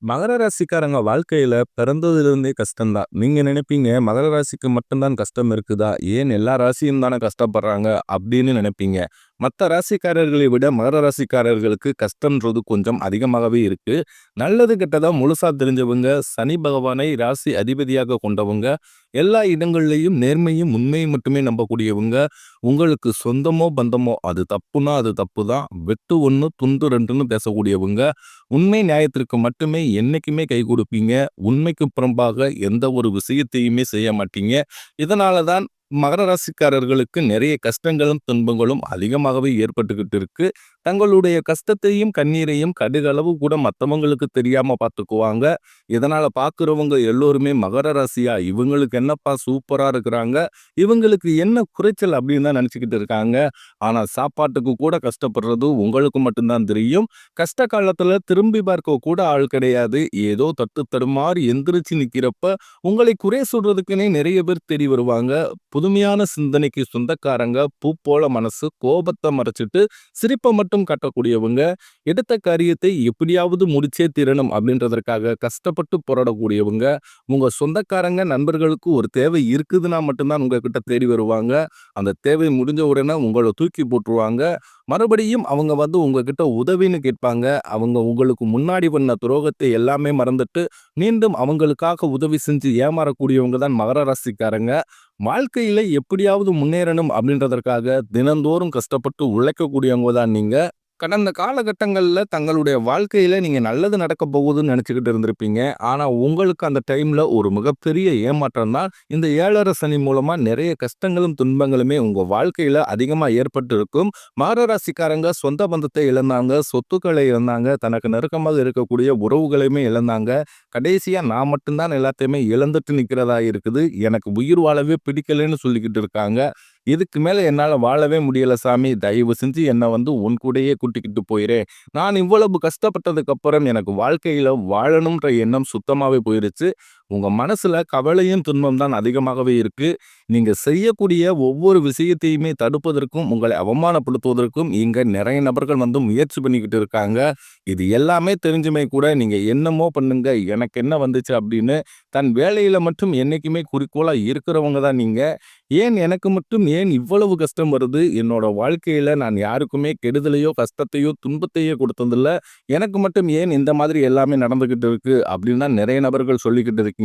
மகர ராசிக்காரங்க வாழ்க்கையில பிறந்ததிலிருந்தே கஷ்டம்தான். நீங்க நினைப்பீங்க, மகர ராசிக்கு மட்டும் தான் கஷ்டம் இருக்குதா? ஏன் எல்லா ராசியும் தானே கஷ்டப்படுறாங்க அப்படின்னு நினைப்பீங்க. மத்த ராசிக்காரர்களை விட மகர ராசிக்காரர்களுக்கு கஷ்டம்ன்றது கொஞ்சம் அதிகமாகவே இருக்கு. நல்லது கெட்டதா முழுசா தெரிஞ்சவங்க, சனி பகவானை ராசி அதிபதியாக கொண்டவங்க, எல்லா இடங்கள்லயும் நேர்மையும் உண்மையும் மட்டுமே நம்பக்கூடியவங்க, உங்களுக்கு சொந்தமோ பந்தமோ அது தப்புனா அது தப்பு தான், வெட்டு ஒன்று துண்டு ரெண்டுன்னு பேசக்கூடியவங்க, உண்மை நியாயத்திற்கு மட்டுமே என்னைக்குமே கை கொடுப்பீங்க. உண்மைக்கு புறம்பாக எந்த ஒரு விஷயத்தையுமே செய்ய மாட்டீங்க. இதனால தான் மகர ராசிக்காரர்களுக்கு நிறைய கஷ்டங்களும் துன்பங்களும் அதிகமாகவே ஏற்பட்டுக்கிட்டு இருக்கு. தங்களுடைய கஷ்டத்தையும் கண்ணீரையும் கடுகளவு கூட மற்றவங்களுக்கு தெரியாம பார்த்துக்குவாங்க. இதனால பார்க்குறவங்க எல்லோருமே மகர ராசியா இவங்களுக்கு என்னப்பா சூப்பரா இருக்கிறாங்க, இவங்களுக்கு என்ன குறைச்சல் அப்படின்னு தான் நினச்சிக்கிட்டு இருக்காங்க. ஆனா சாப்பாட்டுக்கு கூட கஷ்டப்படுறது உங்களுக்கு மட்டும்தான் தெரியும். கஷ்ட காலத்துல திரும்பி பார்க்க கூட ஆள் கிடையாது. ஏதோ தட்டு தடுமாறி எந்திரிச்சு நிக்கிறப்ப உங்களை குறை சொல்றதுக்குன்னே நிறைய பேர் தேடி வருவாங்க. புதுமையான சிந்தனைக்கு சொந்தக்காரங்க, பூ போல மனசு, கோபத்தை மறைச்சிட்டு சிரிப்பை மட்டும் காட்டக்கூடியவங்க, எடுத்த காரியத்தை எப்படியாவது முடிச்சே தீரணும் அப்படின்றதற்காக கஷ்டப்பட்டு போராடக்கூடியவங்க, உங்க சொந்தக்காரங்க நண்பர்களுக்கு ஒரு தேவை இருக்குதுன்னா மட்டும்தான் உங்ககிட்ட தேடி வருவாங்க. அந்த தேவை முடிஞ்ச உடனே உங்களை தூக்கி போட்டுருவாங்க. மறுபடியும் அவங்க உங்ககிட்ட உதவின்னு கேட்பாங்க. அவங்க உங்களுக்கு முன்னாடி பண்ண துரோகத்தை எல்லாமே மறந்துட்டு மீண்டும் அவங்களுக்காக உதவி செஞ்சு ஏமாறக்கூடியவங்க தான் மகர ராசிக்காரங்க. வாழ்க்கையில எப்படியாவது முன்னேறணும் அப்படின்றதற்காக தினந்தோறும் கஷ்டப்பட்டு உழைக்கக்கூடியவங்க தான் நீங்க. கடந்த காலகட்டங்கள்ல தங்களுடைய வாழ்க்கையில நீங்க நல்லது நடக்க போகுதுன்னு நினைச்சுக்கிட்டு இருந்திருப்பீங்க. ஆனா உங்களுக்கு அந்த டைம்ல ஒரு மிகப்பெரிய ஏமாற்றம் தான் இந்த 7.5 சனி மூலமா நிறைய கஷ்டங்களும் துன்பங்களுமே உங்க வாழ்க்கையில அதிகமா ஏற்பட்டு இருக்கும். மகர ராசிக்காரங்க சொந்த பந்தத்தை இழந்தாங்க, சொத்துக்களை இழந்தாங்க, தனக்கு நெருக்கமாக இருக்கக்கூடிய உறவுகளையுமே இழந்தாங்க. கடைசியா நான் மட்டும்தான் எல்லாத்தையுமே இழந்துட்டு நிக்கிறதா இருக்குது. எனக்கு உயிர் வாழவே பிடிக்கலன்னு சொல்லிக்கிட்டு இருக்காங்க. இதுக்கு மேல என்னால வாழவே முடியல சாமி. தயவு செஞ்சு என்ன உன் கூடயே கூட்டிக்கிட்டு போயிரு. நான் இவ்வளவு கஷ்டப்பட்டதுக்கு அப்புறம் எனக்கு வாழ்க்கையில வாழணும்ன்ற எண்ணம் சுத்தமாவே போயிருச்சு. உங்க மனசுல கவலையும் துன்பம் தான் அதிகமாகவே இருக்கு. நீங்க செய்யக்கூடிய ஒவ்வொரு விஷயத்தையுமே தடுப்பதற்கும், உங்களை அவமானப்படுத்துவதற்கும் இங்க நிறைய நபர்கள் முயற்சி பண்ணிக்கிட்டு இருக்காங்க. இது எல்லாமே தெரிஞ்சுமே கூட நீங்க என்னமோ பண்ணுங்க, எனக்கு என்ன வந்துச்சு அப்படின்னு தன் வேலையில மட்டும் என்னைக்குமே குறிக்கோளா இருக்கிறவங்க தான் நீங்க. எனக்கு மட்டும் ஏன் இவ்வளவு கஷ்டம் வருது? என்னோட வாழ்க்கையில நான் யாருக்குமே கெடுதலையோ, கஷ்டத்தையோ, துன்பத்தையோ கொடுத்ததில்ல. எனக்கு மட்டும் ஏன் இந்த மாதிரி எல்லாமே நடந்துகிட்டு இருக்கு? அப்படின்னு தான் நிறைய நபர்கள் சொல்லிக்கிட்டு இருக்கீங்க.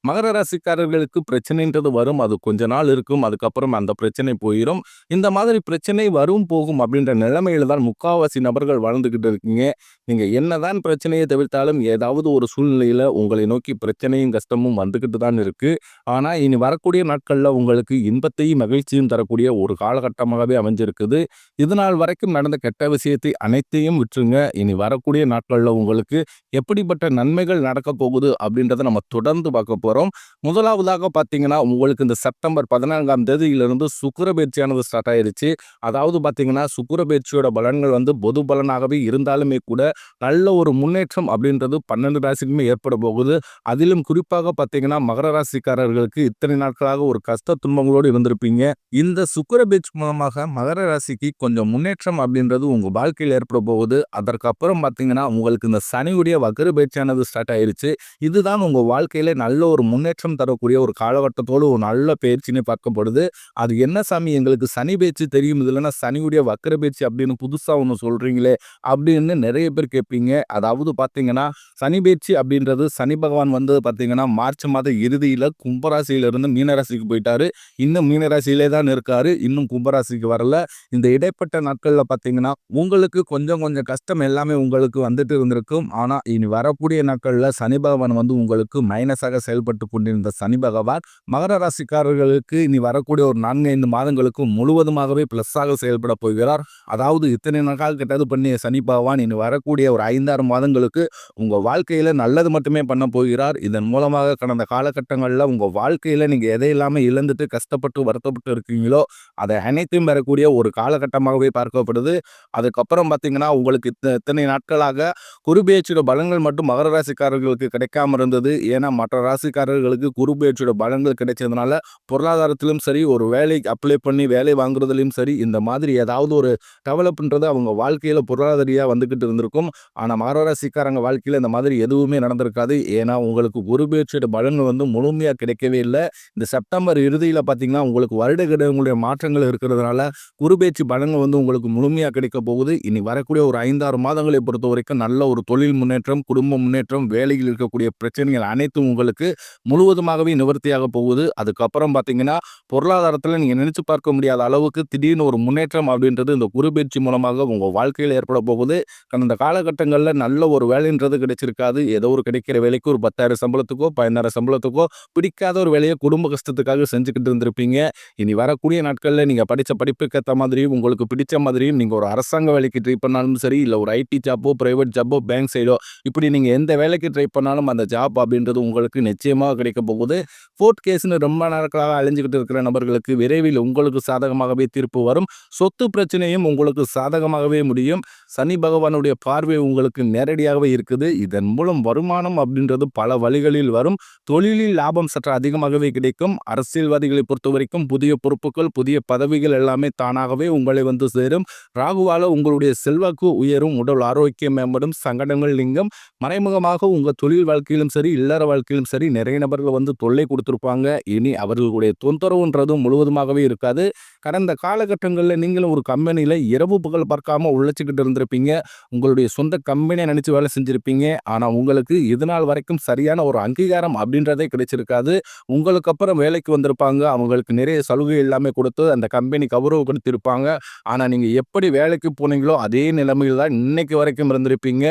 மகர ராசிக்காரர்களுக்கு பிரச்சனைன்றது வரும். அது கொஞ்ச நாள் இருக்கும். அதுக்கப்புறம் அந்த பிரச்சனை போயிரும். இந்த மாதிரி பிரச்சனை வரும், போகும் அப்படின்ற நிலைமையில தான் முக்காவாசி நபர்கள் வாழ்ந்துகிட்டு இருக்கீங்க. நீங்க என்னதான் பிரச்சனையை தவிர்த்தாலும் ஏதாவது ஒரு சூழ்நிலையில உங்களை நோக்கி பிரச்சனையும், கஷ்டமும் வந்துகிட்டு தான் இருக்கு. ஆனா இனி வரக்கூடிய நாட்கள்ல உங்களுக்கு இன்பத்தையும் மகிழ்ச்சியும் தரக்கூடிய ஒரு காலகட்டமாகவே அமைஞ்சிருக்குது. இதுநாள் வரைக்கும் நடந்த கெட்ட விஷயத்தை அனைத்தையும் விட்டுருங்க. இனி வரக்கூடிய நாட்கள்ல உங்களுக்கு எப்படிப்பட்ட நன்மைகள் நடக்க போகுது அப்படின்றத நம்ம தொடர்ந்து பார்க்க போறோம். முதலாவதாக பார்த்தீங்கன்னா, உங்களுக்கு இந்த செப்டம்பர் 14ஆம் தேதியிலிருந்து சுக்கிர பயிற்சியானது ஸ்டார்ட் ஆயிருச்சு. அதாவது பார்த்தீங்கன்னா, சுக்கிர பயிற்சியோட பலன்கள் பொது பலனாகவே இருந்தாலுமே கூட நல்ல ஒரு முன்னேற்றம் அப்படின்றது 12 ராசிக்குமே ஏற்பட போகுது. அதிலும் குறிப்பாக பார்த்தீங்கன்னா, மகர ராசிக்காரர்களுக்கு இத்தனை நாட்களாக ஒரு கஷ்ட துன்பங்களோடு இருந்திருப்பீங்க. இந்த சுக்கிர பயிற்சி மூலமாக மகர ராசிக்கு கொஞ்சம் முன்னேற்றம் அப்படின்றது உங்க வாழ்க்கையில் ஏற்பட போகுது. அதற்கப்புறம் பார்த்தீங்கன்னா, உங்களுக்கு இந்த சனியுடைய வக்ர பயிற்சியானது ஸ்டார்ட் ஆயிருச்சு. இதுதான் உங்க வாழ்க்கையில நல்ல ஒரு முன்னேற்றம் தரக்கூடிய ஒரு காலகட்டத்தோடு ஒரு நல்ல பயிற்சின்னு பார்க்கப்படுது. அது என்ன சாமி, எங்களுக்கு சனி பயிற்சி தெரியும், இதுலன்னா சனியுடைய வக்ர பயிற்சி அப்படின்னு புதுசா ஒன்று சொல்றீங்களே அப்படின்னு நிறைய பேர் கேட்பீங்க. அதாவது பார்த்தீங்கன்னா, சனி பயிற்சி அப்படின்றது சனி பகவான் பார்த்தீங்கன்னா மார்ச் மாத இறுதியில கும்பராசியிலிருந்து மீனராசிக்கு போயிட்டாரு. இன்னும் மீனராசியிலே தான் இருக்காரு. இன்னும் கும்பராசிக்கு வரல. இந்த இடைப்பட்ட நாட்கள்ல பார்த்தீங்கன்னா, உங்களுக்கு கொஞ்சம் கொஞ்சம் கஷ்டம் எல்லாமே உங்களுக்கு வந்துட்டு இருந்திருக்கும். ஆனா இனி வரக்கூடிய நாட்கள்ல சனி பகவான் உங்களுக்கு மைனஸாக செயல்பட்டு கொண்டிருந்த சனி பகவான் மகர ராசிக்காரர்களுக்கு இனி வரக்கூடிய ஒரு 4-5 மாதங்களுக்கு முழுவதுமாகவே பிளஸ்ஸாக செயல்பட போகிறார். அதாவது இத்தனை நாட்கள் கெட்டது பண்ணிய சனி பகவான் இனி வரக்கூடிய ஒரு 5-6 மாதங்களுக்கு உங்க வாழ்க்கையில நல்லது மட்டுமே பண்ண போகிறார். இதன் மூலமாக கடந்த காலகட்டங்களில் உங்க வாழ்க்கையில நீங்க எதையெல்லாமே இழந்துட்டு கஷ்டப்பட்டு வருத்தப்பட்டு இருக்கீங்களோ அதை அனைத்தையும் பெறக்கூடிய ஒரு காலகட்டமாகவே பார்க்கப்படுது. அதுக்கப்புறம் பார்த்தீங்கன்னா, உங்களுக்கு இத்தனை நாட்களாக குரு பெயர்ச்சியோட பலன்கள் மட்டும் மகர ராசிக்காரர்களுக்கு கிடைக்காம இருந்தது. ஏன்னா ஏன்னா மற்ற ராசிக்காரர்களுக்கு குரு பெயர்ச்சியோட பலன்கள் கிடைச்சதுனால பொருளாதாரத்திலும் சரி, ஒரு வேலைக்கு அப்ளை பண்ணி வேலை வாங்குறதுலயும் சரி, இந்த மாதிரி ஏதாவது ஒரு டெவலப்ன்றது அவங்க வாழ்க்கையில பொருளாதார ரீதியா வந்துகிட்டு இருந்திருக்கும். ஆனா மகர ராசிக்காரங்க வாழ்க்கையில இந்த மாதிரி எதுவுமே நடந்திருக்காது. ஏன்னா உங்களுக்கு குரு பெயர்ச்சியோட பலன்கள் வந்து முழுமையா கிடைக்கவே இல்ல. இந்த செப்டம்பர் இறுதியில பார்த்தீங்கன்னா, உங்களுக்கு வருட கிரகங்களுடைய மாற்றங்கள் இருக்கிறதுனால, குரு பெயர்ச்சி பலன்கள் வந்து உங்களுக்கு முழுமையா கிடைக்க போகுது. இனி வரக்கூடிய ஒரு 5, 6 மாதங்களை பொறுத்தவரைக்கும் நல்ல ஒரு தொழில் முன்னேற்றம், குடும்ப முன்னேற்றம், வேலையில் இருக்கக்கூடிய பிரச்சனைகள் அனைத்தும் உங்களுக்கு முழுவதுமாகவே நிவர்த்தியாக போகுது. அதுக்கப்புறம் பார்த்தீங்கன்னா, பொருளாதாரத்தில நீங்க நினைச்சு பார்க்க முடியாத அளவுக்கு திடீர்னு ஒரு முன்னேற்றம் அப்படின்றது இந்த குரு பெயர்ச்சி மூலமாக உங்க வாழ்க்கையில ஏற்பட போகுது. கடந்த காலகட்டங்கள்ல நல்ல ஒரு வேலைன்றது கிடைச்சிருக்காது. ஏதோ ஒரு கிடைக்கிற வேலைக்கு ஒரு 10,000 சம்பளத்துக்கோ, 15,000 சம்பளத்துக்கோ பிடிக்காத ஒரு வேலைய குடும்ப கஷ்டத்துக்காக செஞ்சுக்கிட்டு இருந்திருப்பீங்க. இனி வரக்கூடிய நாட்கள்ல நீங்க படிச்ச படிப்புக்கு ஏத்த மாதிரியும், உங்களுக்கு பிடிச்ச மாதிரியும் நீங்க ஒரு அரசாங்க வேலைக்கு ட்ரை பண்ணாலும் சரி, இல்ல ஒரு ஐடி ஜாப்போ, பிரைவேட் ஜாப்போ, பேங்க் சைடோ இப்படி நீங்க எந்த வேலைக்கு ட்ரை பண்ணாலும் அந்த ஜாப் அப்படின்றது உங்களுக்கு நிச்சயமா கிடைக்க போகுது. கோர்ட் கேஸ்ன்னு ரொம்ப நாட்களாக அலைஞ்சுகிட்டு இருக்கிற நபர்களுக்கு விரைவில் உங்களுக்கு சாதகமாகவே தீர்ப்பு வரும். சொத்து பிரச்சனையும் உங்களுக்கு சாதகமாகவே முடியும். சனி பகவானுடைய பார்வை உங்களுக்கு நேரடியாகவே இருக்குது. இதன் மூலம் வருமானம் அப்படின்றது பல வழிகளில் வரும். தொழிலில் லாபம் சற்று அதிகமாகவே கிடைக்கும். அரசியல்வாதிகளை பொறுத்தவரைக்கும் புதிய பொறுப்புகள், புதிய பதவிகள் எல்லாமே தானாகவே உங்களை வந்து சேரும். ராகுவால உங்களுடைய செல்வாக்கு உயரும், உடல் ஆரோக்கியம் மேம்படும், சங்கடங்கள் நீங்கும். மறைமுகமாக உங்க தொழில் வாழ்க்கையிலும் சரி, இல்லற வாழ்க்கையிலும் சரி நிறைய நபர்கள் வந்து தொல்லை கொடுத்திருப்பாங்க. இனி அவர்களுடைய தொந்தரவுன்றதும் முழுவதுமாகவே இருக்காது. கடந்த காலகட்டங்களில் நீங்களும் ஒரு கம்பெனியில இரவு பகல் பார்க்காம உழைச்சிக்கிட்டு இருந்திருப்பீங்க. உங்களுடைய சொந்த கம்பெனியை நினைச்சு வேலை செஞ்சிருப்பீங்க. ஆனா உங்களுக்கு இதுநாள் வரைக்கும் சரியான ஒரு அங்கீகாரம் அப்படின்றதே கிடைச்சிருக்காது. உங்களுக்கு அப்புறம் வேலைக்கு வந்திருப்பாங்க. அவங்களுக்கு நிறைய சலுகை எல்லாமே கொடுத்து அந்த கம்பெனி கௌரவப்படுத்தியிருப்பாங்க. ஆனா நீங்க எப்படி வேலைக்கு போனீங்களோ அதே நிலைமையில் தான் இன்னைக்கு வரைக்கும் இருந்திருப்பீங்க.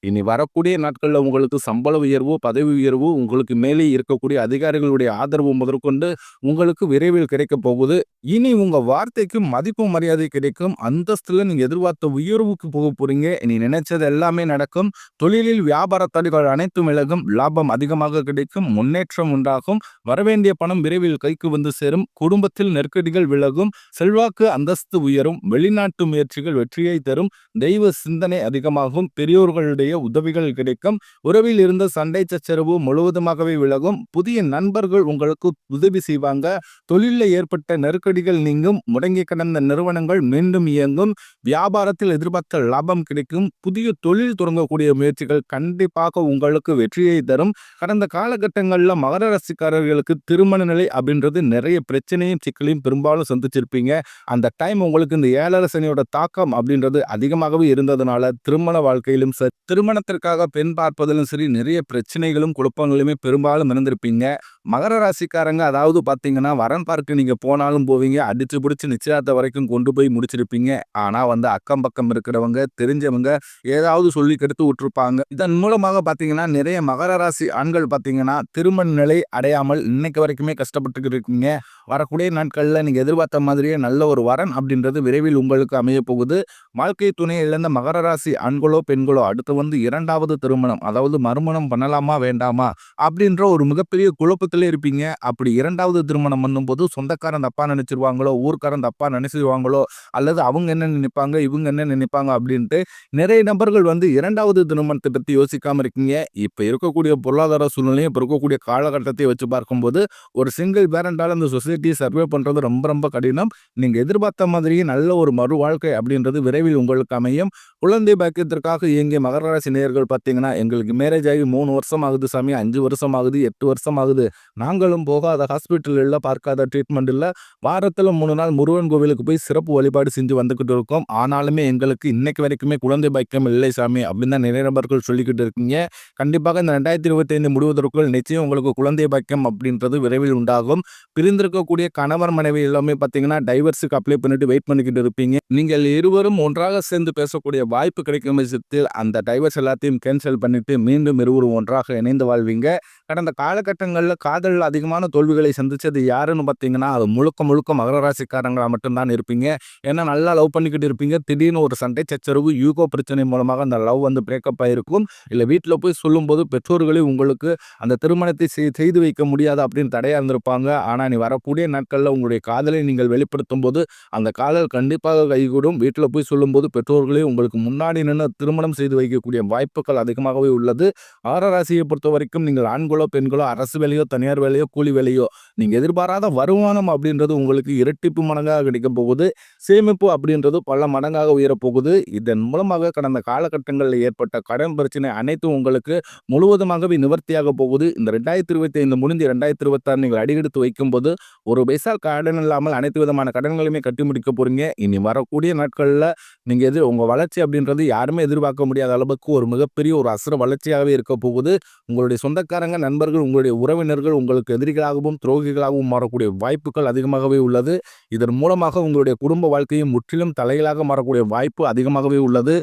இனி வரக்கூடிய நாட்கள்ல உங்களுக்கு சம்பள உயர்வு, பதவி உயர்வு, உங்களுக்கு மேலே இருக்கக்கூடிய அதிகாரிகளுடைய ஆதரவு முதற்கொண்டு உங்களுக்கு விரைவில் கிடைக்க போகுது. இனி உங்க வார்த்தைக்கு மதிப்பு மரியாதை கிடைக்கும். அந்தஸ்துல நீங்க எதிர்பார்த்த உயர்வுக்கு போக போறீங்க. இனி நினைச்சது எல்லாமே நடக்கும். தொழிலில் வியாபார தடைகள் அனைத்தும் விலகும். லாபம் அதிகமாக கிடைக்கும். முன்னேற்றம் உண்டாகும். வரவேண்டிய பணம் விரைவில் கைக்கு வந்து சேரும். குடும்பத்தில் நெருக்கடிகள் விலகும். செல்வாக்கு அந்தஸ்து உயரும். வெளிநாட்டு முயற்சிகள் வெற்றியை தரும். தெய்வ சிந்தனை அதிகமாகும். பெரியோர்களுடைய உதவிகள் கிடைக்கும். உறவில் இருந்த சண்டை சச்சரவு முழுவதுமாகவே விலகும். புதிய நண்பர்கள் உங்களுக்கு உதவி செய்வாங்க. தொழிலில் ஏற்பட்ட நெருக்கடிகள் நீங்கும். முடங்கி கிடந்த நிறுவனங்கள் மீண்டும் இயங்கும். வியாபாரத்தில் எதிர்பார்த்த லாபம் கிடைக்கும். புதிய தொழில் தொடங்கக்கூடிய முயற்சிகள் கண்டிப்பாக உங்களுக்கு வெற்றியை தரும். கடந்த காலகட்டங்களில் மகர ராசிக்காரர்களுக்கு திருமண நிலை அப்படின்றது நிறைய பிரச்சனையும் சிக்கலையும் பெரும்பாலும் சந்திச்சிருப்பீங்க. அந்த டைம் உங்களுக்கு இந்த 7 சனியோட தாக்கம் அப்படின்றது அதிகமாகவே இருந்ததுனால திருமண வாழ்க்கையிலும் சரி, திருமணத்திற்காக பெண் பார்ப்பதிலும் சரி நிறைய பிரச்சனைகளும் குழப்பங்களுமே பெரும்பாலும் இருந்திருப்பீங்க. மகர ராசிக்காரங்க அதாவது பார்த்தீங்கன்னா வரன் பார்க்க நீங்க போனாலும் போவீங்க. அடிச்சு பிடிச்சு நிச்சயதார்த்தம் வரைக்கும் கொண்டு போய் முடிச்சிருப்பீங்க. ஆனா வந்து அக்கம் பக்கம் இருக்கிறவங்க தெரிஞ்சவங்க ஏதாவது சொல்லி கெடுத்து விட்டுருப்பாங்க. இதன் மூலமாக பார்த்தீங்கன்னா நிறைய மகர ராசி ஆண்கள் பார்த்தீங்கன்னா திருமண நிலை அடையாமல் இன்னைக்கு வரைக்குமே கஷ்டப்பட்டு இருக்கீங்க. வரக்கூடிய நாட்களில் நீங்க எதிர்பார்த்த மாதிரியே நல்ல ஒரு வரன் அப்படின்றது விரைவில் உங்களுக்கு அமைய போகுது. வாழ்க்கை துணையை இழந்த மகர ராசி ஆண்களோ பெண்களோ அடுத்து வந்து 2வது திருமணம் அதாவது மறுமணம் பண்ணலாமா வேண்டாமா அப்படின்ற ஒரு மிகப்பெரிய குழப்பத்திலே இருப்பீங்க. அப்படி 2வது திருமணம் பண்ணும்போது சொந்தக்காரன் தப்பா நினைச்சிருவாங்களோ, ஊர்க்காரன் தப்பா நினைச்சிருவாங்களோ, அல்லது அவங்க என்ன நினைப்பாங்க, இவங்க என்ன நினைப்பாங்க அப்படின்ட்டு நிறைய நபர்கள் வந்து 2வது திருமணத்தை பத்தி யோசிக்காம இருக்கீங்க. இப்ப இருக்கக்கூடிய பொருளாதார சூழ்நிலையும் இப்ப இருக்கக்கூடிய காலகட்டத்தை வச்சு பார்க்கும்போது ஒரு சிங்கிள் பேரண்டால இந்த சொசைட்டி சர்வே பண்றது ரொம்ப ரொம்ப கடினம். நீங்க எதிர்பார்த்த மாதிரியே நல்ல ஒரு மறு வாழ்க்கை அப்படின்றது விரைவில் உங்களுக்கு அமையும். குழந்தை பாக்கியத்திற்காக இயங்கிய மகர ராசி நேயர்கள் பார்த்தீங்கன்னா, எங்களுக்கு மேரேஜ் ஆகி 3 வருஷம் ஆகுது சாமி, 5 வருஷம் ஆகுது, 8 வருஷம் ஆகுது. நாங்களும் போகாத ஹாஸ்பிட்டல் இல்ல, பார்க்காத ட்ரீட்மெண்ட் இல்ல. வாரத்துல 3 நாள் முருகன் கோவிலுக்கு போய் சிறப்பு வழிபாடு செஞ்சு வந்துகிட்டு இருக்கோம். ஆனாலுமே எங்களுக்கு இன்னைக்கு வரைக்குமே குழந்தை பாக்கியம் இல்லை சாமி அப்படின்னு தான் நிறைய நபர்கள் சொல்லிக்கிட்டு இருக்கீங்க. கண்டிப்பாக இந்த 2025 முடிவதற்குள் நிச்சயம் உங்களுக்கு குழந்தை பாக்கியம் அப்படின்றது விரைவில் உண்டாகும். பிரிந்திருக்கக்கூடிய கணவர் மனைவி எல்லாமே பார்த்தீங்கன்னா டைவர்ஸுக்கு அப்ளை பண்ணிட்டு வெயிட் பண்ணிக்கிட்டு இருப்பீங்க. நீங்கள் இருவரும் ஒன்றாக சேர்ந்து பேசக்கூடிய வாய்ப்பு கிடைக்கும் பட்சத்தில் அந்த டைவர்ஸ் எல்லாத்தையும் கேன்சல் பண்ணிட்டு மீண்டும் இருவரும் ஒன்றாக இணைந்து வாழ்வீங்க. கடந்த காலகட்டங்களில் காதலில் அதிகமான தோல்விகளை சந்திச்சது யாருன்னு பார்த்தீங்கன்னா அது முழுக்க முழுக்க மகர ராசிக்காரங்களா மட்டும்தான் இருப்பீங்க. ஏன்னா நல்லா லவ் பண்ணிக்கிட்டு இருப்பீங்க. திடீர்னு ஒரு சண்டை சச்சரவு யூகோ பிரச்சனை மூலமாக அந்த லவ் வந்து பிரேக்கப் ஆயிருக்கும். இல்லை வீட்டில் போய் சொல்லும்போது பெற்றோர்களே உங்களுக்கு அந்த திருமணத்தை செய்து வைக்க முடியாது அப்படின்னு தடையாக இருந்திருப்பாங்க. ஆனால் நீ வரக்கூடிய நாட்களில் உங்களுடைய காதலை நீங்கள் வெளிப்படுத்தும் போது அந்த காதல் கண்டிப்பாக கைகூடும். வீட்டில் போய் சொல்லும்போது பெற்றோர்களே உங்களுக்கு முன்னாடி நின்று திருமணம் செய்து வைக்கக்கூடிய வாய்ப்புகள் அதிகமாகவே உள்ளது. ஆற ராசியை பொறுத்த வரைக்கும் நீங்கள் ஆண்களோ பெண்களோ அரசு வேலையோ தனியார் வேலையோ கூலி வேலையோ நீங்கள் எதிர்பாராத வருமானம் அப்படின்றது உங்களுக்கு இரட்டிப்பு மடங்காக கிடைக்க போகுது. சேமிப்பு அப்படின்றது பல மடங்காக உயரப்போகுது. இதன் மூலமாக கடந்த காலகட்டங்களில் ஏற்பட்ட கடன் பிரச்சனை அனைத்தும் உங்களுக்கு முழுவதுமாகவே நிவர்த்தியாக போகுது. இந்த 2025 முடிஞ்சு 2026 நீங்கள் அடியெடுத்து வைக்கும்போது ஒரு பைசா கடன் இல்லாமல் அனைத்து விதமான கடன்களையுமே கட்டி முடிக்க போறீங்க. இனி வரக்கூடிய நாட்களில் நீங்க உங்க வளர்ச்சி அப்படின்றது யாருமே எதிர்பார்க்க முடியாத அளவுக்கு ஒரு மிகப்பெரிய ஒரு அசுர வளர்ச்சியாகவே இருக்க போகுது. உங்களுடைய சொந்தக்காரங்க, நண்பர்கள், உங்களுடைய உறவினர்கள் உங்களுக்கு எதிரிகளாகவும் துரோகிகளாகவும் மாறக்கூடிய வாய்ப்புகள் அதிகமாகவே உள்ளது. இதன் மூலமாக உங்களுடைய குடும்ப வாழ்க்கையும் முற்றிலும் தலைகளாக மாறக்கூடிய வாய்ப்பு அதிகமாகவே உள்ளது.